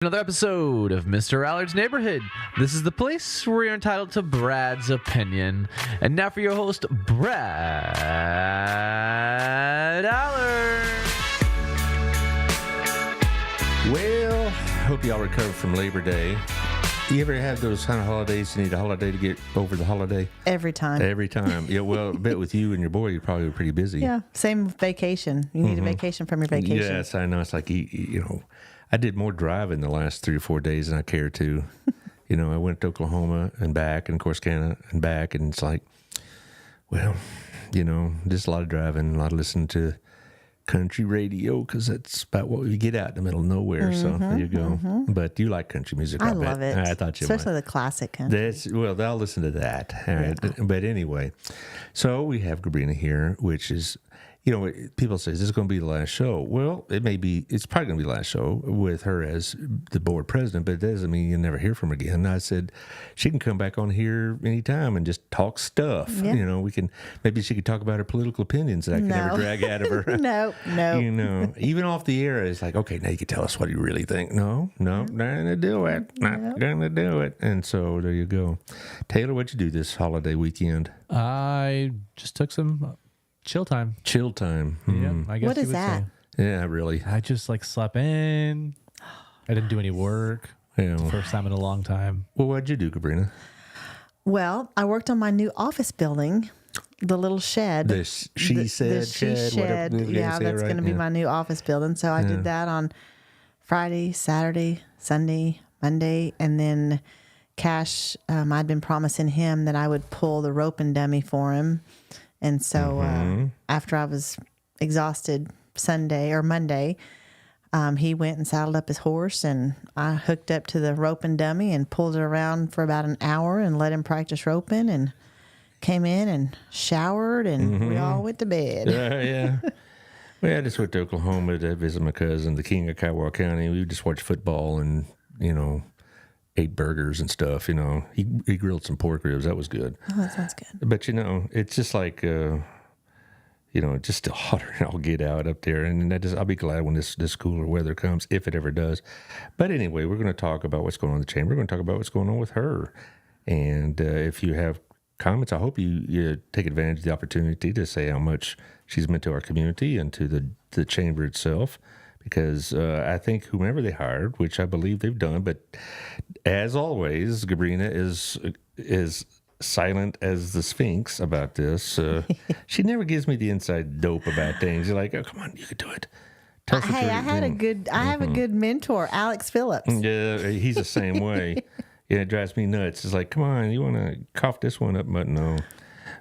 Another episode of Mr. Allard's Neighborhood. This is the place where you're entitled to Brad's opinion. And now for your host, Brad Allard. Well, hope y'all recovered from Labor Day. You ever have those kind of holidays you need a holiday to get over the holiday? Every time. Every time. Yeah, well, I bet with you and your boy, you're probably pretty busy. Yeah, same vacation. You need a vacation from your vacation. Yes, I know. It's like, you know, I did more driving the last 3 or 4 days than I care to. You know, I went to Oklahoma and back, and Corsicana and back, and it's like, well, you know, just a lot of driving, a lot of listening to country radio, because that's about what we get out in the middle of nowhere. So there you go. But you like country music, I love it. I thought you especially might. the classic country. Well, I'll listen to that. All right. But anyway, so we have Gabrina here, which is, you know, people say, is this going to be the last show? Well, it may be. It's probably going to be the last show with her as the board president, but it doesn't mean you'll never hear from her again. I said she can come back on here anytime and just talk stuff. Yeah. You know, maybe she could talk about her political opinions that I can never drag out of her. No. You know, even off the air, it's like, okay, now you can tell us what you really think. No, not going to do it. Not going to do it. And so there you go. Taylor, what'd you do this holiday weekend? I just took some chill time. Chill time. Yeah, I guess What you is would that? say. Yeah, really. I just slept in. I didn't do any work. Yeah. First time in a long time. Well, what'd you do, Gabrina? Well, I worked on my new office building, the little shed. The she said shed. Shed. Whatever, Yeah, that's going to be my new office building. So I did that on Friday, Saturday, Sunday, Monday, and then Cash, I'd been promising him that I would pull the rope and dummy for him. And so after I was exhausted Sunday or Monday, he went and saddled up his horse, and I hooked up to the rope and dummy and pulled it around for about an hour and let him practice roping, and came in and showered, and we all went to bed. Yeah. Well, I just went to Oklahoma to visit my cousin, the king of Kiowa County. We just watched football and, you know, ate burgers and stuff. You know, he grilled some pork ribs. That was good. Oh, that sounds good. But, you know, it's just like, you know, it's just still hotter than I'll get out up there. And I'll be glad when this cooler weather comes, if it ever does. But anyway, we're going to talk about what's going on in the chamber. We're going to talk about what's going on with her. And if you have comments, I hope you take advantage of the opportunity to say how much she's meant to our community and to the chamber itself. Because I think whomever they hired, which I believe they've done, but as always, Gabrina is silent as the Sphinx about this. She never gives me the inside dope about things. You're like, oh, come on, you could do it. I have a good mentor, Alex Phillips. Yeah, he's the same way. Yeah, it drives me nuts. It's like, come on, you want to cough this one up? But no.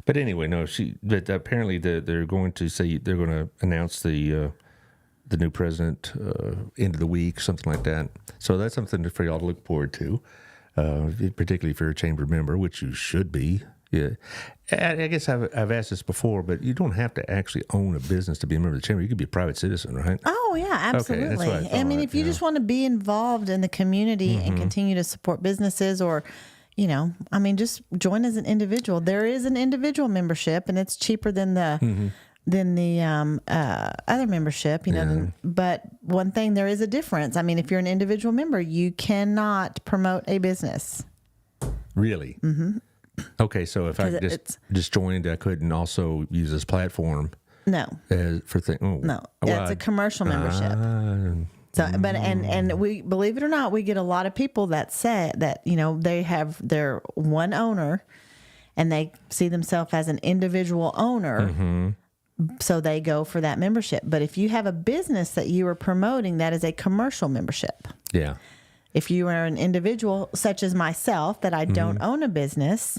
But anyway, no. But apparently they're going to say they're going to announce the new president end of the week, something like that. So that's something for y'all to look forward to, particularly if you're a chamber member, which you should be. Yeah, I guess I've asked this before, but you don't have to actually own a business to be a member of the chamber. You could be a private citizen, right? Oh, yeah, absolutely. Okay, that's what I thought, I mean, if you just want to be involved in the community and continue to support businesses, or, you know, I mean, just join as an individual. There is an individual membership, and it's cheaper than the other membership, you know. But one thing, there is a difference. I mean, if you're an individual member, you cannot promote a business. Really? Mm-hmm. Okay, so if I just joined, I couldn't also use this platform. No. For things. Oh, no, it's a commercial membership. So, but and we, believe it or not, we get a lot of people that say that, you know, they have their one owner, and they see themselves as an individual owner. So they go for that membership. But if you have a business that you are promoting, that is a commercial membership. Yeah. If you are an individual, such as myself, that I don't own a business,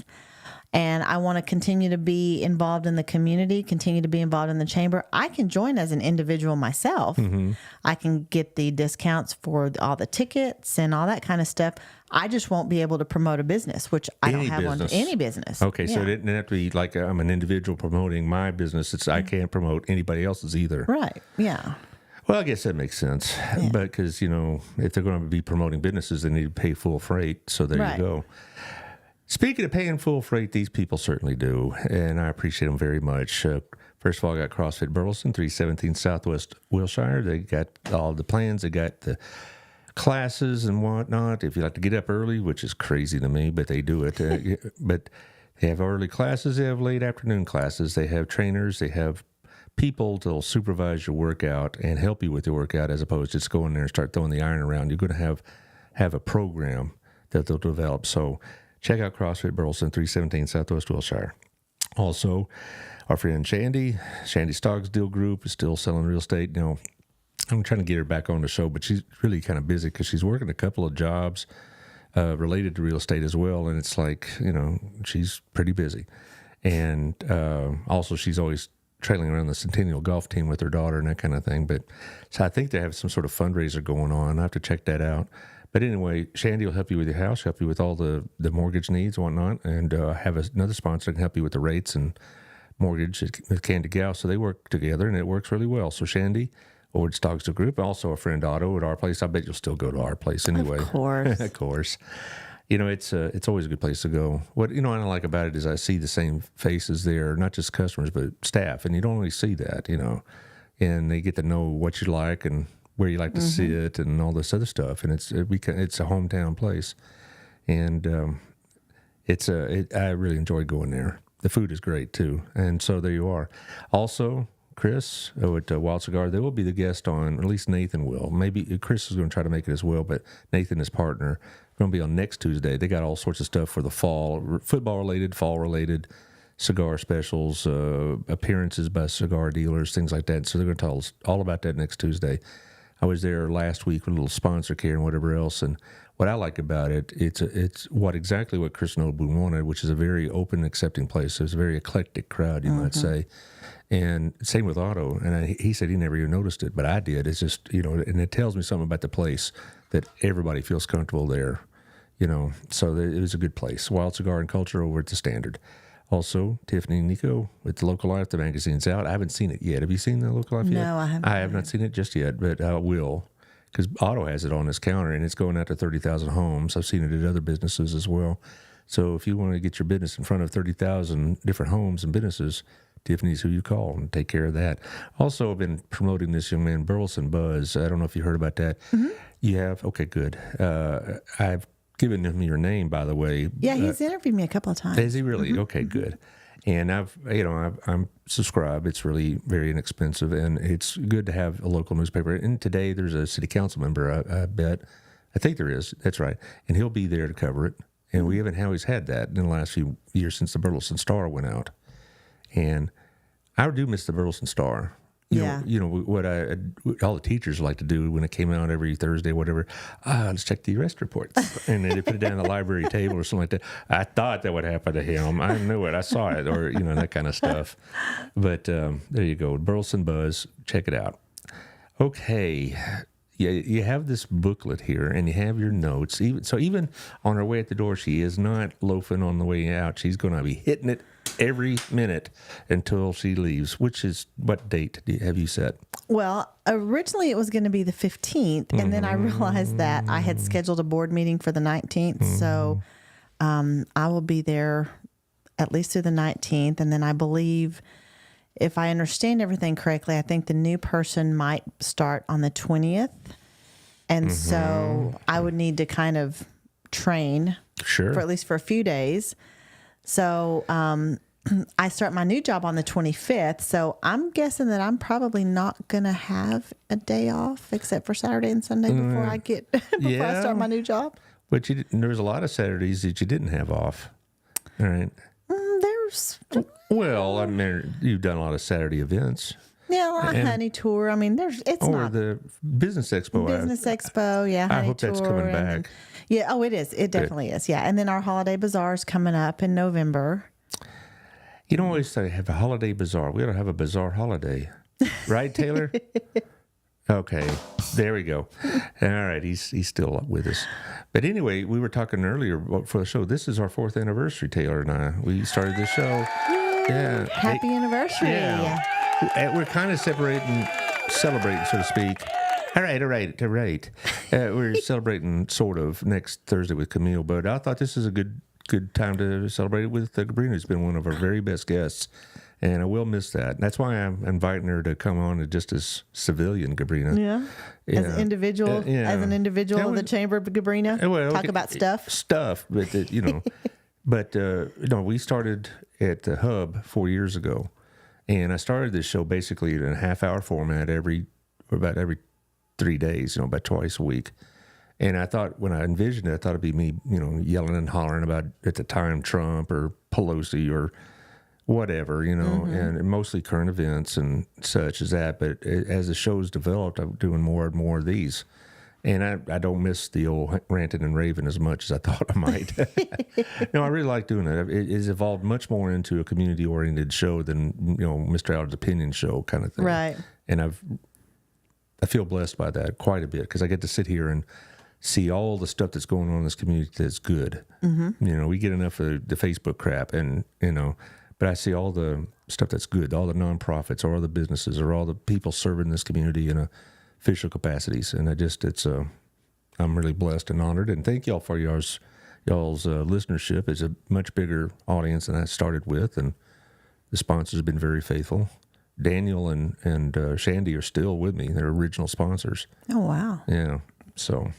and I want to continue to be involved in the community, continue to be involved in the chamber, I can join as an individual myself. I can get the discounts for all the tickets and all that kind of stuff. I just won't be able to promote a business, which I don't have one. Any business. Okay, so it didn't have to be like I'm an individual promoting my business. I can't promote anybody else's either. Right, yeah. Well, I guess that makes sense. Yeah. But because, you know, if they're going to be promoting businesses, they need to pay full freight. So there you go. Speaking of paying full freight, these people certainly do, and I appreciate them very much. First of all, I got CrossFit Burleson, 317 Southwest Wilshire. They got all the plans. They got the classes and whatnot. If you like to get up early, which is crazy to me, but they do it. But they have early classes. They have late afternoon classes. They have trainers. They have people that'll supervise your workout and help you with your workout, as opposed to just go in there and start throwing the iron around. You're going to have a program that they'll develop. So check out CrossFit Burleson, 317 Southwest Wilshire. Also, our friend Shandy Stogsdill Group is still selling real estate. You know, I'm trying to get her back on the show, but she's really kind of busy because she's working a couple of jobs related to real estate as well. And it's like, you know, she's pretty busy. And also she's always trailing around the Centennial golf team with her daughter and that kind of thing. But so I think they have some sort of fundraiser going on. I have to check that out. But anyway, Shandy will help you with your house, help you with all the mortgage needs and whatnot, and have another sponsor that can help you with the rates and mortgage with Candy Gal. So they work together, and it works really well. So Shandy over at Stogsdill Group, also a friend Otto at our place. I bet you'll still go to our place anyway. Of course. Of course. You know, it's always a good place to go. What I like about it is I see the same faces there, not just customers, but staff, and you don't really see that, you know, and they get to know what you like and where you like to sit and all this other stuff. And it's a hometown place. And I really enjoy going there. The food is great too. And so there you are. Also, Chris at Wild Cigar, they will be the guest on, or at least Nathan will. Maybe Chris is going to try to make it as well, but Nathan, his partner, going to be on next Tuesday. They got all sorts of stuff for the fall, football related, fall related, cigar specials, appearances by cigar dealers, things like that. So they're going to tell us all about that next Tuesday. I was there last week with a little sponsor care and whatever else, and what I like about it, it's exactly what Chris Noble wanted, which is a very open, accepting place. It's a very eclectic crowd, you might say. And same with Otto, and he said he never even noticed it, but I did. It's just, you know, and it tells me something about the place that everybody feels comfortable there, you know. So it was a good place. Wild Cigar and Culture over at the Standard. Also, Tiffany and Nico with the Local Life, the magazine's out. I haven't seen it yet. Have you seen the Local Life yet? No, I haven't. I have not seen it just yet, but I will, because Otto has it on his counter, and it's going out to 30,000 homes. I've seen it at other businesses as well. So if you want to get your business in front of 30,000 different homes and businesses, Tiffany's who you call and take care of that. Also, I've been promoting this young man, Burleson Buzz. I don't know if you heard about that. You have? Okay, good. I've given him your name, by the way. Yeah, he's interviewed me a couple of times. Is he really? Okay, good. And I'm subscribed. It's really very inexpensive, and it's good to have a local newspaper. And today there's a city council member, I bet. I think there is. That's right. And he'll be there to cover it. And we haven't always had that in the last few years since the Burleson Star went out. And I do miss the Burleson Star. You know what all the teachers like to do when it came out every Thursday, whatever. Let's check the arrest reports, and they put it down on the library table or something like that. I thought that would happen to him. I knew it. I saw it, or that kind of stuff. But there you go, Burleson Buzz. Check it out. Okay. Yeah, you have this booklet here, and you have your notes. Even on her way at the door, she is not loafing on the way out. She's going to be hitting it every minute until she leaves. Which is, what date have you set? Well, originally it was going to be the 15th, and then I realized that I had scheduled a board meeting for the 19th. So I will be there at least through the 19th, and then I believe, if I understand everything correctly, I think the new person might start on the 20th. And so I would need to kind of train for at least for a few days. So I start my new job on the 25th. So I'm guessing that I'm probably not going to have a day off except for Saturday and Sunday before I start my new job. But there was a lot of Saturdays that you didn't have off. All right. Well, I mean, you've done a lot of Saturday events. Yeah, a honey tour. I mean, the business expo. Business expo, yeah. I hope that's coming back. Yeah, oh, it is. It definitely is. Yeah, and then our holiday bazaar is coming up in November. You don't always say have a holiday bazaar. We ought to have a bazaar holiday, right, Taylor? Okay, there we go. All right, he's still with us. But anyway, we were talking earlier for the show. This is our 4th anniversary, Taylor and I. We started this show. Yeah. Happy anniversary. Yeah. We're kind of celebrating, so to speak. All right. We're celebrating sort of next Thursday with Camille, but I thought this is a good time to celebrate it with Gabrina, who's been one of our very best guests. And I will miss that. That's why I'm inviting her to come on just as civilian Gabrina. Yeah. As an individual, of the Chamber of Gabrina, talk about stuff, but but we started at the Hub 4 years ago, and I started this show basically in a half-hour format about every 3 days, about twice a week. And I thought, when I envisioned it, I thought it'd be me, yelling and hollering about, at the time, Trump or Pelosi or whatever, and mostly current events and such as that. But as the show's developed, I'm doing more and more of these. And I don't miss the old ranting and raving as much as I thought I might. I really like doing it. It's evolved much more into a community-oriented show than, Mr. Allard's opinion show kind of thing. Right. And I feel blessed by that quite a bit, because I get to sit here and see all the stuff that's going on in this community that's good. Mm-hmm. We get enough of the Facebook crap, and but I see all the stuff that's good, all the nonprofits, or all the businesses, or all the people serving this community in official capacities, and I'm really blessed and honored, and thank y'all for y'all's listenership. It's a much bigger audience than I started with, and the sponsors have been very faithful. Daniel and Shandy are still with me. They're original sponsors. Oh, wow. Yeah. So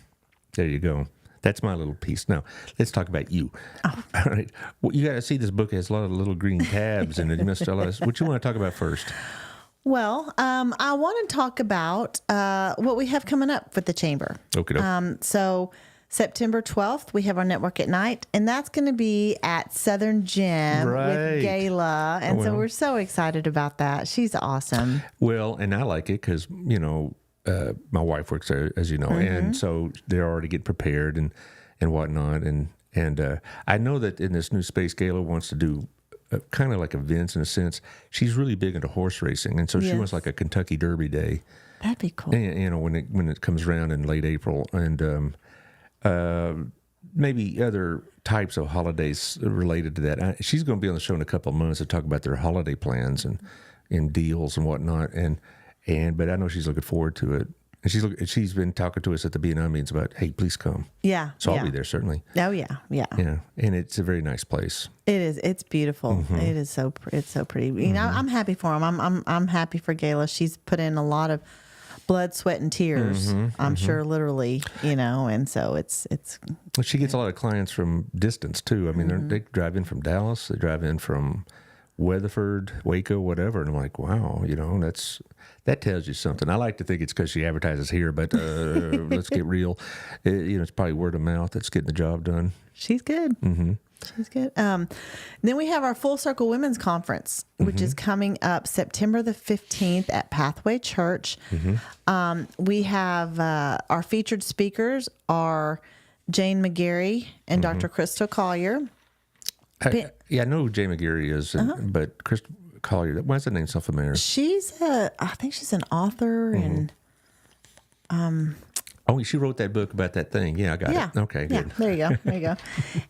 there you go. That's my little piece. Now, let's talk about you. Oh. All right. Well, you got to see this book has a lot of little green tabs in it. You must tell us what you want to talk about first. Well, I want to talk about what we have coming up with the Chamber. Okay. So September 12th, we have our Network at Night, and that's going to be at Southern Gym with Gayla. And so we're so excited about that. She's awesome. Well, and I like it because, my wife works there, as you know, and so they're already getting prepared and whatnot. And I know that in this new space, Gayla wants to do kind of like events in a sense. She's really big into horse racing, and so she wants like a Kentucky Derby day. That'd be cool. And, when it comes around in late April, and maybe other types of holidays related to that. She's going to be on the show in a couple of months to talk about their holiday plans and deals and whatnot. But I know she's looking forward to it. And she's been talking to us at the B&I meetings about, hey, please come. Yeah. So I'll be there, certainly. Oh, yeah. Yeah. Yeah. And it's a very nice place. It is. It's beautiful. Mm-hmm. It's so pretty. I'm happy for him. I'm happy for Gayla. She's put in a lot of blood, sweat, and tears. I'm sure, literally, and so it's. Well, she gets a lot of clients from distance too. I mean, they drive in from Dallas. They drive in from Weatherford, Waco, whatever. And I'm like, wow, that tells you something. I like to think it's because she advertises here, but let's get real. It's probably word of mouth that's getting the job done. She's good. Mm-hmm. She's good. Then we have our Full Circle Women's Conference, which is coming up September the 15th at Pathway Church. We have our featured speakers are Jane McGarry and Dr. Crystal Collier. I know who Jane McGarry is, but Crystal Collier, why does that name so familiar? I think she's an author and. Oh, she wrote that book about that thing. Yeah, I got it. Okay, good. Yeah, there you go.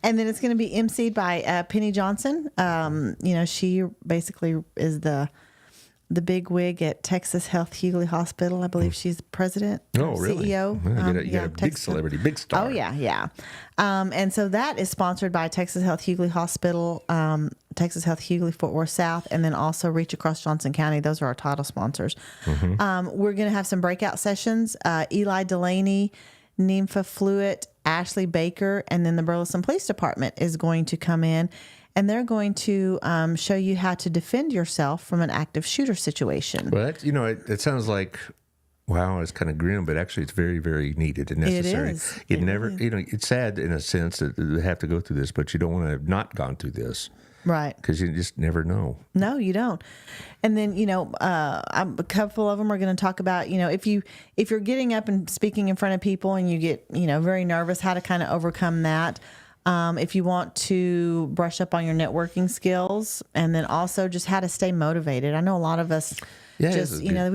And then it's going to be emceed by Penny Johnson. She basically is the big wig at Texas Health Hughley Hospital. I believe she's president. Oh, really? CEO. You got a big celebrity, big star. Oh, yeah. And so that is sponsored by Texas Health Hughley Hospital, Texas Health Hughley Fort Worth South, and then also Reach Across Johnson County. Those are our title sponsors. We're going to have some breakout sessions. Eli Delaney, Nympha Fluitt, Ashley Baker, and then the Burleson Police Department is going to come in. And they're going to show you how to defend yourself from an active shooter situation. Well, it sounds like, wow, it's kind of grim, but actually it's very, very needed and necessary. It is. It's sad in a sense that they have to go through this, but you don't want to have not gone through this. Right. Because you just never know. No, you don't. And then, a couple of them are going to talk about, if you're getting up and speaking in front of people and you get, very nervous, how to kind of overcome that. If you want to brush up on your networking skills, and then also just how to stay motivated. I know a lot of us we just get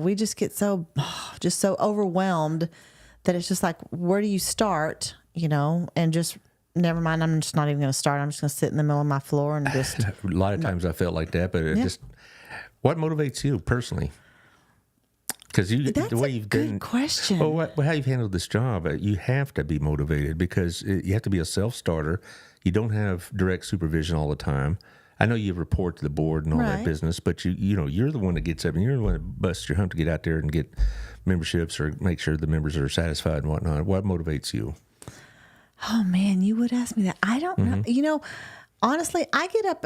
we just get so overwhelmed that it's just like, where do you start? And just never mind. I'm just not even going to start. I'm just going to sit in the middle of my floor and just. A lot of times I felt like that, but what motivates you personally? Because the way you've done, question. Well, how you've handled this job, you have to be motivated because you have to be a self-starter. You don't have direct supervision all the time. I know you report to the board and all that Right. business, but you're the one that gets up and you're the one that busts your hump to get out there and get memberships or make sure the members are satisfied and whatnot. What motivates you? Oh man, you would ask me that. I don't know. Honestly, I get up.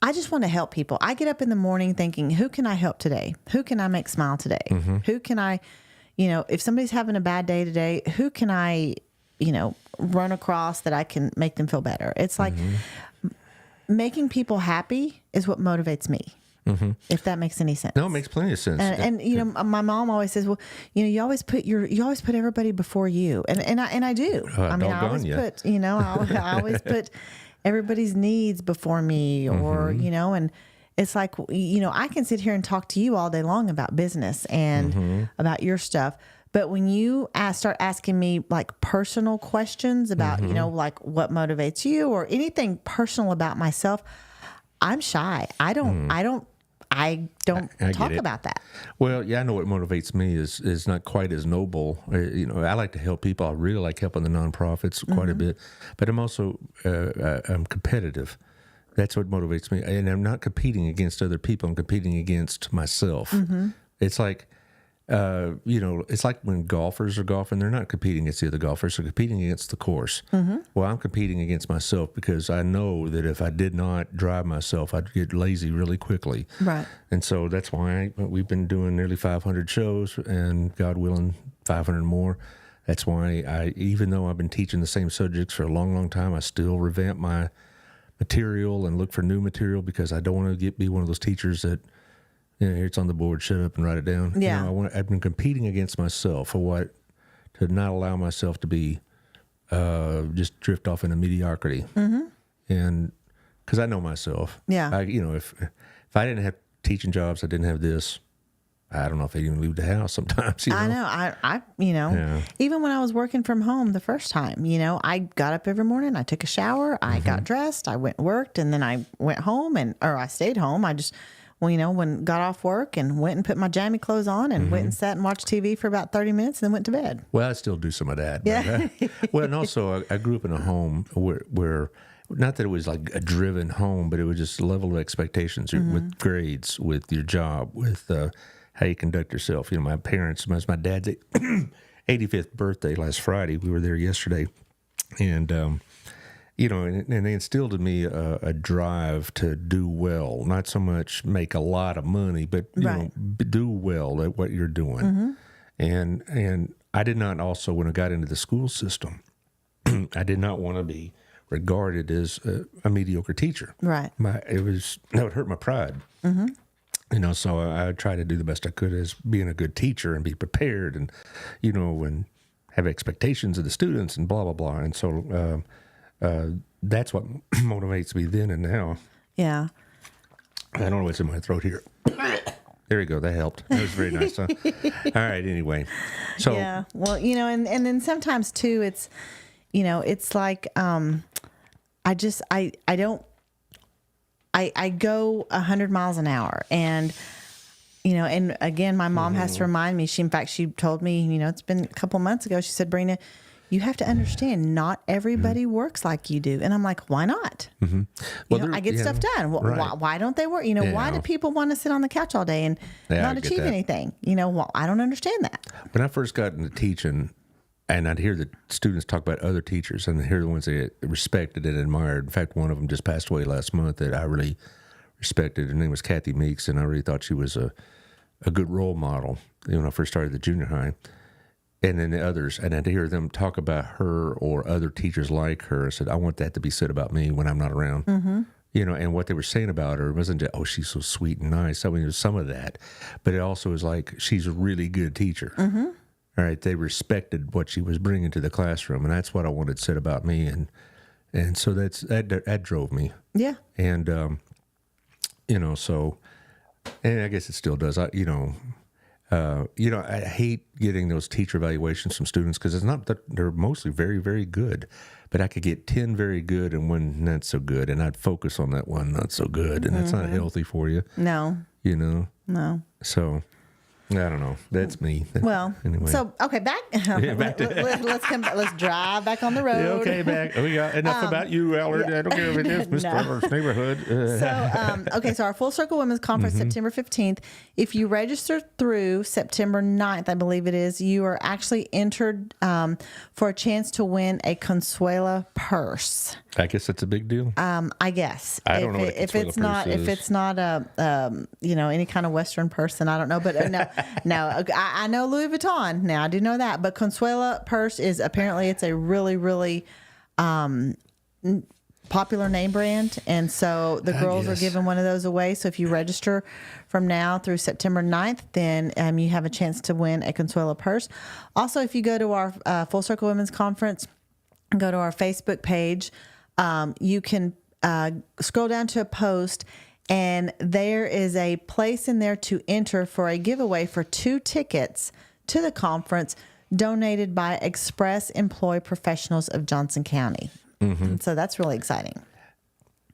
I just want to help people. I get up in the morning thinking, who can I help today? Who can I make smile today? Who can I, if somebody's having a bad day today, who can I, run across that I can make them feel better? It's like making people happy is what motivates me. If that makes any sense. No, it makes plenty of sense. And my mom always says, well, you always put everybody before you, and I do. I mean, I always put, I always put everybody's needs before me, or and it's like, I can sit here and talk to you all day long about business and about your stuff, but when you start asking me like personal questions about like what motivates you or anything personal about myself, I'm shy. I don't talk about that. Well, yeah, I know what motivates me is not quite as noble. I like to help people. I really like helping the nonprofits quite a bit, but I'm also I'm competitive. That's what motivates me, and I'm not competing against other people. I'm competing against myself. It's like. It's like when golfers are golfing, they're not competing against the other golfers, they're competing against the course. Well, I'm competing against myself because I know that if I did not drive myself, I'd get lazy really quickly. Right. And so that's why we've been doing nearly 500 shows and God willing, 500 more. That's why even though I've been teaching the same subjects for a long, long time, I still revamp my material and look for new material because I don't want to be one of those teachers that, here it's on the board, shut up and write it down. Yeah. I've been competing against myself to not allow myself to be, just drift off into mediocrity. And because I know myself. Yeah. If I didn't have teaching jobs, I didn't have this, I don't know if I'd even leave the house sometimes. I know. Even when I was working from home the first time, I got up every morning, I took a shower, I got dressed, I went and worked, and then I went home or I stayed home. I just, got off work and went and put my jammy clothes on and went and sat and watched TV for about 30 minutes and then went to bed. Well, I still do some of that. Yeah. But, and also I grew up in a home where not that it was like a driven home, but it was just a level of expectations with grades, with your job, with how you conduct yourself. My parents, it was my dad's 85th birthday last Friday. We were there yesterday. And, and they instilled in me a drive to do well, not so much make a lot of money, but do well at what you're doing. And I did not also, when I got into the school system, I did not want to be regarded as a mediocre teacher. Right. That would hurt my pride. So I try to do the best I could as being a good teacher and be prepared and, and have expectations of the students and blah, blah, blah. And so, that's what motivates me then and now. Yeah. I don't know what's in my throat here. There you go. That helped. That was very nice. Huh? All right. Anyway. So. Yeah. Well, and then sometimes too, it's, it's like, I go 100 miles an hour and, and again, my mom has to remind me, she told me, it's been a couple months ago. She said, Brina, you have to understand not everybody works like you do. And I'm like, why not? Well, I get stuff done. Well, right. why don't they work? Why do people want to sit on the couch all day and not achieve anything? I don't understand that. When I first got into teaching, and I'd hear the students talk about other teachers, and I'd hear the ones they respected and admired. In fact, one of them just passed away last month that I really respected. Her name was Kathy Meeks, and I really thought she was a good role model when I first started the junior high. And then the others, and I'd hear them talk about her or other teachers like her. I said, I want that to be said about me when I'm not around. And what they were saying about her wasn't just, oh, she's so sweet and nice. I mean, there's some of that. But it also was like, she's a really good teacher. All right, they respected what she was bringing to the classroom, and that's what I wanted said about me. And so that drove me. Yeah. And, so, and I guess it still does. I hate getting those teacher evaluations from students because it's not that they're mostly very, very good, but I could get 10 very good and one not so good, and I'd focus on that one not so good, and that's not healthy for you. No. No. So, I don't know. That's me. Well, anyway. so okay, back. back to- let's come. Let's drive back on the road. Yeah, okay, back. We got enough about you, Allard. I don't care if it is Mr. Allard's neighborhood. So our Full Circle Women's Conference, September 15th. If you register through September 9th, I believe it is, you are actually entered for a chance to win a Consuela purse. I guess that's a big deal. I guess. I don't know what a if Consuela it's not purse if is. it's not a any kind of Western person, I don't know. But no, I know Louis Vuitton. Now I do know that, but Consuela purse is apparently it's a really really popular name brand, and so the girls are giving one of those away. So if you register from now through September 9th, then you have a chance to win a Consuela purse. Also, if you go to our Full Circle Women's Conference, go to our Facebook page, you can scroll down to a post, and there is a place in there to enter for a giveaway for 2 tickets to the conference donated by Express Employee Professionals of Johnson County. So that's really exciting.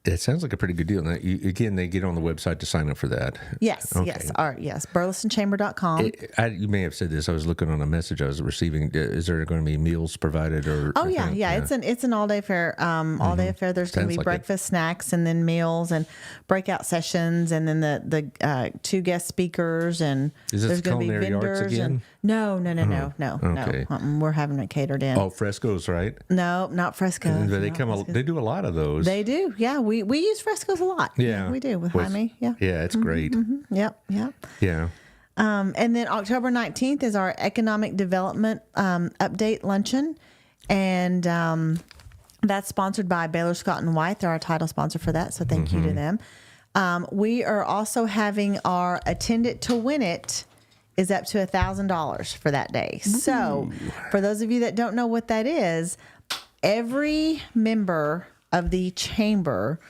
It sounds like a pretty good deal. Now, again, they get on the website to sign up for that. Yes, Okay. yes, burlesonchamber.com. You may have said this. I was looking on a message I was receiving. Is there going to be meals provided or? Oh yeah. It's an all day affair. All day affair. There's going to be like breakfast, snacks, and then meals and breakout sessions, and then the 2 guest speakers, and Is this there's going to be Culinary Arts vendors. again? And no. Okay. We're having it catered in. Oh, frescoes, right? No, not frescoes. But they not come. frescoes. They do a lot of those. They do. Yeah, we use frescoes a lot. Yeah, we do with Jaime. Yeah. Yeah, it's great. Yep. Yeah. And then October 19th is our economic development update luncheon. And that's sponsored by Baylor Scott and White. They're our title sponsor for that. So thank you to them. We are also having our Attend It to Win It is up to $1,000 for that day. So for those of you that don't know what that is, every member of the chamber,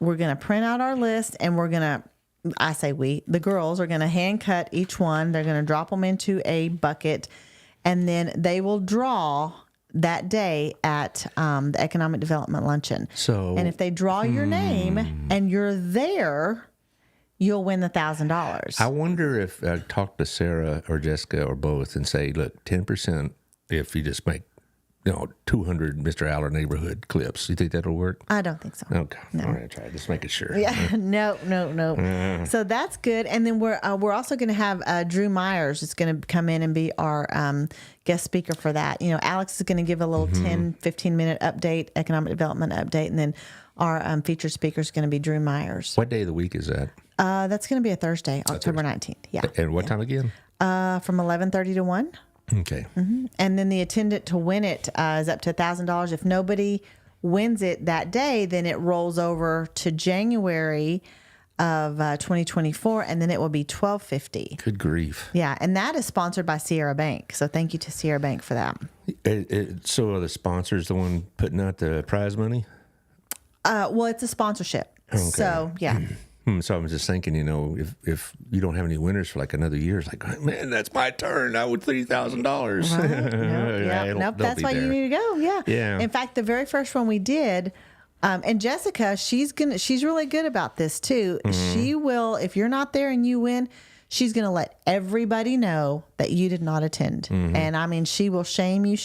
we're going to print out our list, and we're going to, the girls are going to hand cut each one. They're going to drop them into a bucket, and then they will draw that day at the Economic Development Luncheon. And if they draw your name and you're there, you'll win the $1,000. I wonder if I talk to Sarah or Jessica or both and say, look, 10% if you just make 200 Mr. Allard neighborhood clips. You think that'll work? I don't think so. Okay. No. All right, try it. Just making sure. Yeah, no. So that's good. And then we're also going to have Drew Myers is going to come in and be our guest speaker for that. Alex is going to give a little 10, 15-minute update, economic development update, and then our featured speaker is going to be Drew Myers. What day of the week is that? That's going to be a Thursday, October 19th. Yeah. And what time again? From 11:30 to 1. Okay. And then the attendant to win it is up to $1,000. If nobody wins it that day, then it rolls over to January of 2024, and then it will be $1,250. Good grief. Yeah, and that is sponsored by Sierra Bank. So thank you to Sierra Bank for that. So are the sponsors the one putting out the prize money? Well, it's a sponsorship. Okay. So yeah. So I was just thinking, if you don't have any winners for like another year, it's like, man, that's my turn. I would $3,000. Right. Nope. That's why you need to go. Yeah. Yeah. In fact, the very first one we did, and Jessica, she's really good about this too. She will, if you're not there and you win, she's going to let everybody know that you did not attend. And I mean, she will shame you.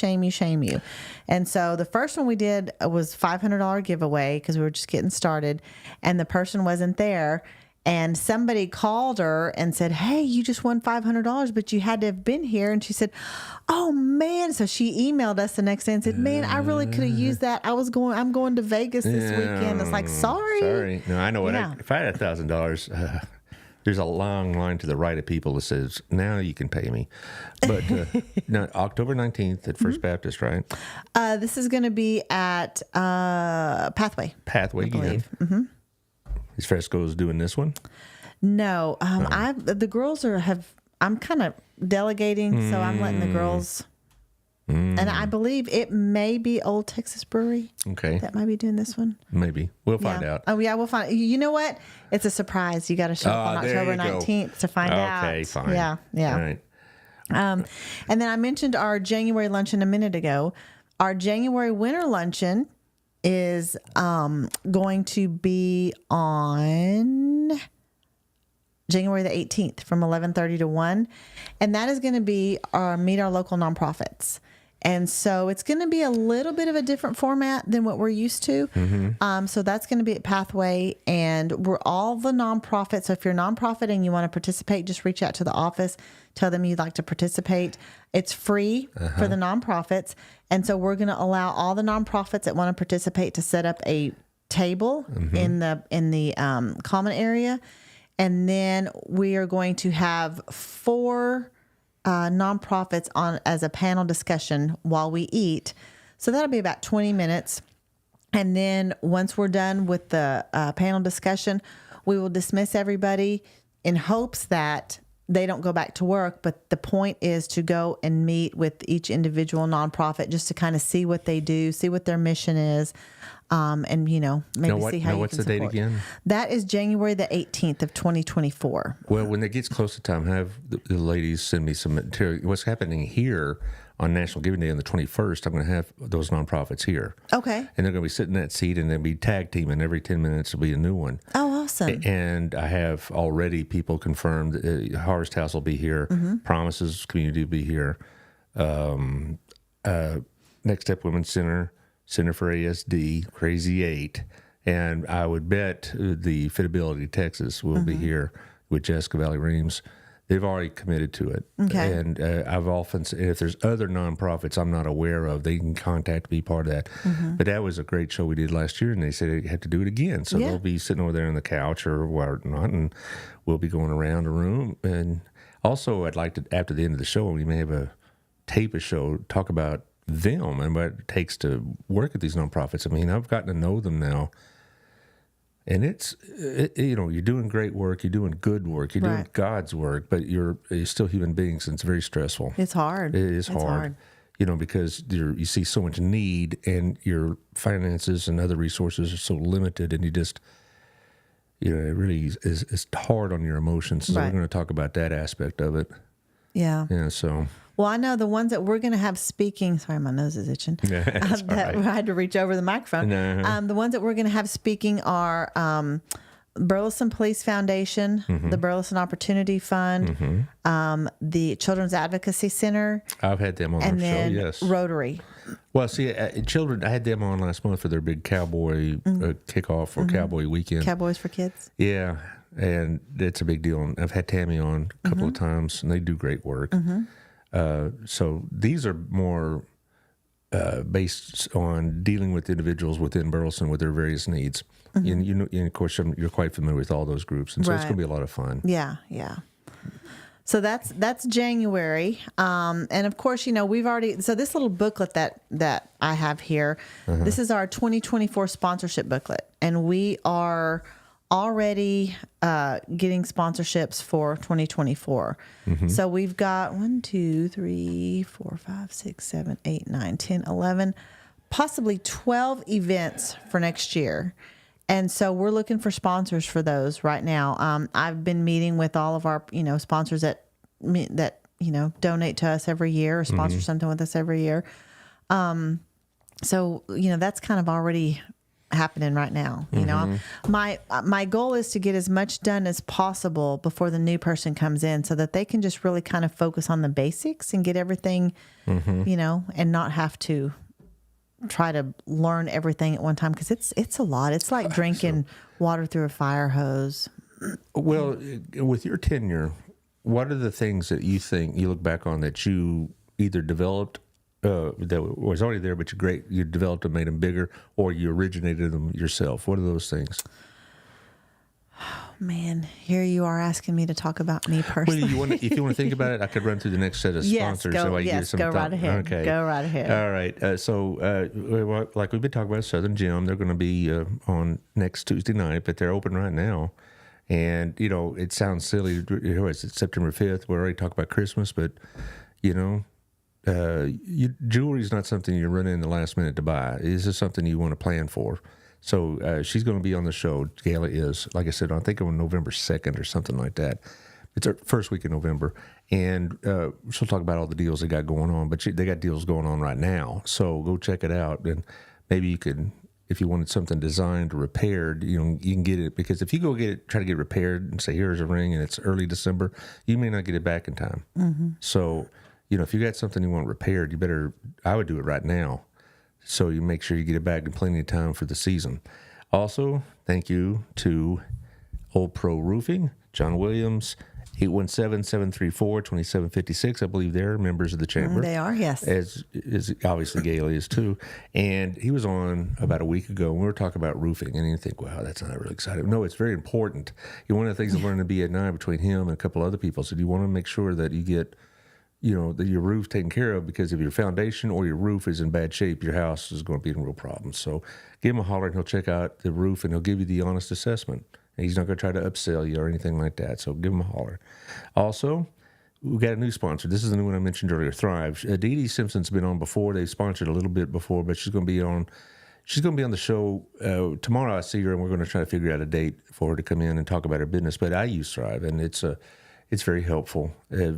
And so the first one we did was $500 giveaway because we were just getting started, and the person wasn't there. And somebody called her and said, hey, you just won $500, but you had to have been here. And she said, oh man. So she emailed us the next day and said, man, I really could have used that. I'm going to Vegas this weekend. It's like, sorry. No, I know what. Yeah. If I had $1,000, there's a long line to the right of people that says, now you can pay me. But no, October 19th at First Baptist, right? This is going to be at Pathway. Pathway again. Is Fresco's doing this one? No, the girls I'm kind of delegating, so I'm letting the girls. And I believe it may be Old Texas Brewery. Okay. That might be doing this one. Maybe. We'll find out. Oh, yeah, we'll find. You know what? It's a surprise. You got to show up on there October you go. 19th to find out. Okay, fine. Yeah. All right. And then I mentioned our January luncheon a minute ago. Our January winter luncheon is going to be on January the 18th from 11:30 to 1. And that is going to be our Meet Our Local Nonprofits. And so it's going to be a little bit of a different format than what we're used to. So that's going to be at Pathway, and we're all the nonprofits. So if you're a nonprofit and you want to participate, just reach out to the office, tell them you'd like to participate. It's free for the nonprofits. And so we're going to allow all the nonprofits that want to participate to set up a table in the common area. And then we are going to have 4 nonprofits on as a panel discussion while we eat. So that'll be about 20 minutes. And then once we're done with the panel discussion, we will dismiss everybody in hopes that they don't go back to work. But the point is to go and meet with each individual nonprofit just to kind of see what they do, see what their mission is. And, maybe see how you what's can the date support. again? That is January the 18th of 2024. Well, when it gets close to time, have the ladies send me some material. What's happening here on National Giving Day on the 21st, I'm going to have those nonprofits here. Okay. And they're going to be sitting in that seat, and they'll be tag teaming. Every 10 minutes will be a new one. Oh, awesome. And I have already people confirmed Harvest House will be here. Promises Community will be here. Next Step Women's Center, Center for ASD, Crazy 8. And I would bet the Fitability Texas will be here with Jessica Valley Reams. They've already committed to it. Okay. And I've often said, if there's other nonprofits I'm not aware of, they can contact me, part of that. But that was a great show we did last year, and they said they had to do it again. So they'll be sitting over there on the couch or whatnot, and we'll be going around the room. And also, I'd like to, after the end of the show, we may have a show, talk about them and what it takes to work at these nonprofits. I mean, I've gotten to know them now. And you're doing great work, you're doing good work, you're doing God's work, but you're still human beings, and it's very stressful. It's hard. It is hard. Because you see so much need, and your finances and other resources are so limited, and you just, it really is hard on your emotions. So we're going to talk about that aspect of it. Yeah. Yeah. So. Well, I know the ones that we're going to have speaking. Sorry, my nose is itching. That's all right. I had to reach over the microphone. The ones that we're going to have speaking are Burleson Police Foundation, the Burleson Opportunity Fund, the Children's Advocacy Center. I've had them on and our then show, yes. Rotary. Well, see, children, I had them on last month for their big cowboy kickoff or cowboy weekend. Cowboys for Kids. Yeah, and it's a big deal. And I've had Tammy on a couple of times, and they do great work. So these are more based on dealing with individuals within Burleson with their various needs. And, of course, you're quite familiar with all those groups, and so it's going to be a lot of fun. Yeah, yeah. So that's January, and of course, we've already. So this little booklet that I have here, this is our 2024 sponsorship booklet, and we are already getting sponsorships for 2024. So we've got 1, 2, 3, 4, 5, 6, 7, 8, 9, 10, 11, possibly 12 events for next year. And so we're looking for sponsors for those right now. I've been meeting with all of our, sponsors that donate to us every year or sponsor something with us every year. So that's kind of already happening right now. My goal is to get as much done as possible before the new person comes in, so that they can just really kind of focus on the basics and get everything, and not have to try to learn everything at one time, because it's a lot. It's like drinking water through a fire hose. Well, with your tenure, what are the things that you think you look back on that you either developed that was already there, but you developed them, made them bigger, or you originated them yourself? What are those things? Man, here you are asking me to talk about me personally. Well, if you want to think about it, I could run through the next set of sponsors. Go Right ahead. Okay. Go right ahead. All right. So, like we've been talking about, Southern Gym, they're going to be on next Tuesday night, but they're open right now. And, it sounds silly. It's September 5th. We already talked about Christmas, but, jewelry is not something you run in the last minute to buy. This is something you want to plan for. So she's going to be on the show. Gala is, like I said, I think on November 2nd or something like that. It's our first week in November. And she'll talk about all the deals they got going on. But they got deals going on right now. So go check it out. And maybe you could, if you wanted something designed or repaired, you can get it, because if you go try to get it repaired and say, here's a ring and it's early December, you may not get it back in time. So, if you got something you want repaired, I would do it right now. So you make sure you get it back in plenty of time for the season. Also, thank you to Old Pro Roofing, John Williams, 817-734-2756. I believe they're members of the chamber. They are, yes. As obviously Gailey is too. And he was on about a week ago, and we were talking about roofing. And you think, wow, that's not really exciting. No, it's very important. One of the things I learned to be at night between him and a couple other people, so you want to make sure that you get, that your roof's taken care of, because if your foundation or your roof is in bad shape, your house is going to be in real problems. So give him a holler, and he'll check out the roof, and he'll give you the honest assessment. He's not going to try to upsell you or anything like that. So give him a holler. Also, we got a new sponsor. This is the new one I mentioned earlier, Thrive. Dee Dee Simpson's been on before. They've sponsored a little bit before, but she's going to be on. She's going to be on the show tomorrow. I see her, and we're going to try to figure out a date for her to come in and talk about her business. But I use Thrive, and it's very helpful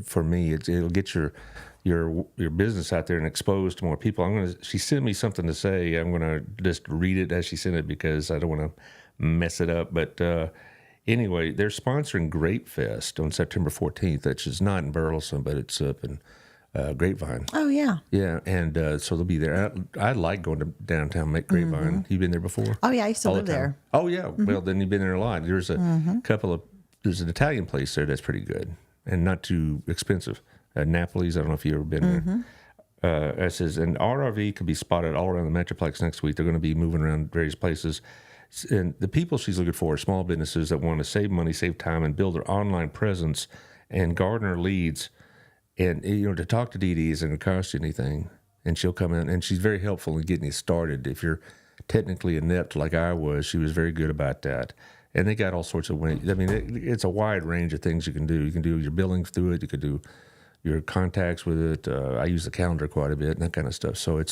for me. It'll get your business out there and exposed to more people. She sent me something to say. I'm going to just read it as she sent it, because I don't want to mess it up. But anyway, they're sponsoring Grape Fest on September 14th, which is not in Burleson, but it's up in Grapevine. Oh, yeah. Yeah, and so they'll be there. I like going to downtown Grapevine. You been there before? Oh, yeah, I used to live there. Oh, yeah. Well, then you've been there a lot. There's there's an Italian place there that's pretty good and not too expensive. Napoli's, I don't know if you've ever been there. It says, an RRV could be spotted all around the Metroplex next week. They're going to be moving around various places. And the people she's looking for are small businesses that want to save money, save time, and build their online presence and garner leads. And, to talk to Dee Dee isn't going to cost you anything. And she'll come in, and she's very helpful in getting you started. If you're technically inept like I was, she was very good about that. And they got all sorts of ways. I mean, it's a wide range of things you can do. You can do your billing through it. You can do your contacts with it. I use the calendar quite a bit and that kind of stuff. So